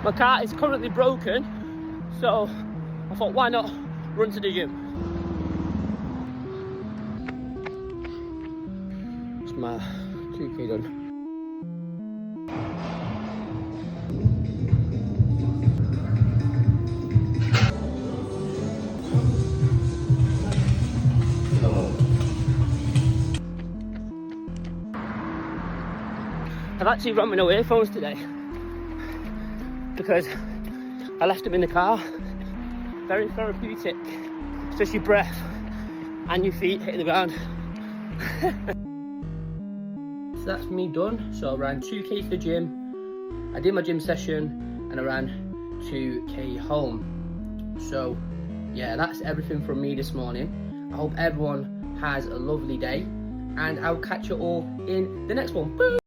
My car is currently broken, so I thought, why not run to the gym? It's my 2K done. I've actually run my no earphones today because I left them in the car. Very therapeutic. It's just your breath and your feet hitting the ground. So that's me done. So I ran 2K to the gym, I did my gym session, and I ran 2K home. So yeah, that's everything from me this morning. I hope everyone has a lovely day, and I'll catch you all in the next one. Boo!